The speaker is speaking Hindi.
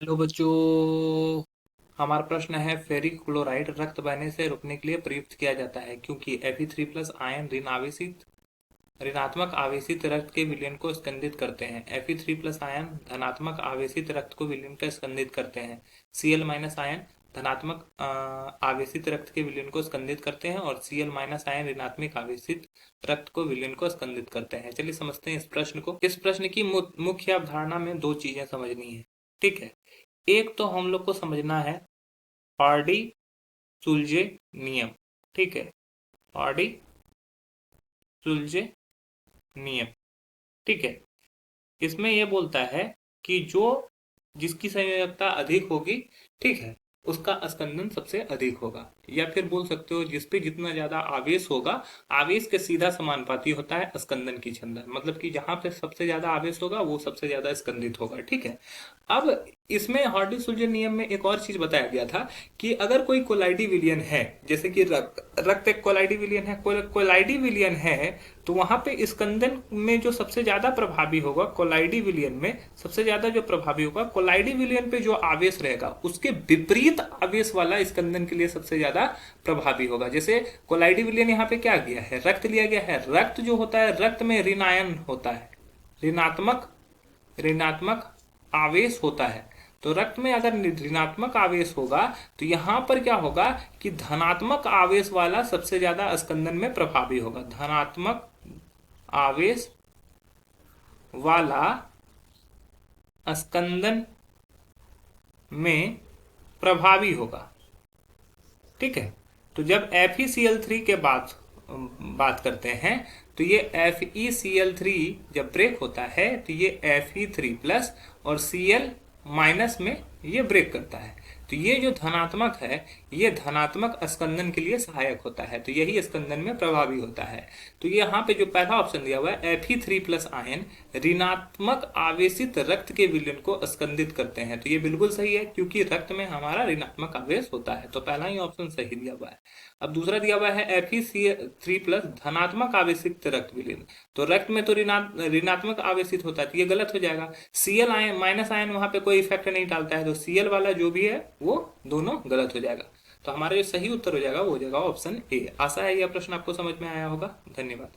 हेलो बच्चों। हमारा प्रश्न है फेरिक क्लोराइड रक्त बहने से रोकने के लिए प्रयुक्त किया जाता है क्योंकि Fe3+ आयन ऋणात्मक आवेशित रक्त के विलयन को स्कंदित करते हैं। Fe3+ आयन धनात्मक आवेशित रक्त को विलयन का स्कंदित करते हैं। Cl- आयन धनात्मक आवेशित रक्त के विलयन को स्कंदित करते हैं और Cl- आयन ऋणात्मक आवेशित रक्त को विलयन को स्कंदित करते हैं। चलिए समझते हैं इस प्रश्न को। इस प्रश्न की मुख्य अवधारणा में दो चीजें समझनी है। ठीक है, एक तो हम लोग को समझना है पार्डी सुलजे नियम। ठीक है, पार्डी सुलजे नियम। ठीक है, इसमें यह बोलता है कि जो जिसकी संयोजकता अधिक होगी, ठीक है, उसका स्कंदन सबसे अधिक होगा। या फिर बोल सकते हो जिस पे जितना ज्यादा आवेश होगा, आवेश के सीधा समानुपाती होता है स्कंदन की क्षमता। मतलब कि जहां पे सबसे ज्यादा आवेश होगा वो सबसे ज्यादा स्कंदित होगा। ठीक है, अब इसमें हार्डी सुलजन नियम में एक और चीज बताया गया था कि अगर कोई कोलाइडी विलियन है, जैसे कि रक्त एक कोलाइडी विलियन है, कोलाइडी विलियन है, तो वहां पे स्कंदन में जो सबसे ज्यादा प्रभावी होगा, कोलाइडी विलियन में सबसे ज्यादा जो प्रभावी होगा, कोलाइडी विलियन पे जो आवेश रहेगा उसके विपरीत आवेश वाला स्कंदन के लिए सबसे ज्यादा प्रभावी होगा। जैसे कोलाइडी विलियन यहाँ पे क्या किया है, रक्त लिया गया है। रक्त जो होता है, रक्त में ऋण आयन होता है, ऋणात्मक ऋणात्मक आवेश होता है। तो रक्त में अगर ऋणात्मक आवेश होगा तो यहां पर क्या होगा कि धनात्मक आवेश वाला सबसे ज्यादा स्कंदन में प्रभावी होगा। धनात्मक आवेश वाला स्कंदन में प्रभावी होगा। ठीक है, तो जब FeCl3 के बात करते हैं तो ये FeCl3 जब ब्रेक होता है तो ये Fe3+ और Cl- में ये ब्रेक करता है। तो ये जो धनात्मक है, ये धनात्मक स्कंदन के लिए सहायक होता है, तो यही स्कंदन में प्रभावी होता है। तो ये यहाँ पे जो पहला ऑप्शन दिया हुआ है, Fe3+ आयन ऋणात्मक आवेशित रक्त के विलयन को स्कंदित करते हैं, तो ये बिल्कुल सही है क्योंकि रक्त में हमारा ऋणात्मक आवेश होता है। तो पहला ही ऑप्शन सही दिया हुआ है। अब दूसरा दिया हुआ है Fe3+ धनात्मक आवेशित रक्त विलयन। तो रक्त में तो ऋणात्मक आवेशित होता है, तो ये गलत हो जाएगा। Cl- आयन वहां पे कोई इफेक्ट नहीं डालता है, तो Cl वाला जो भी है वो दोनों गलत हो जाएगा। तो हमारा जो सही उत्तर हो जाएगा वो हो जाएगा ऑप्शन ए। आशा है यह प्रश्न आपको समझ में आया होगा। धन्यवाद।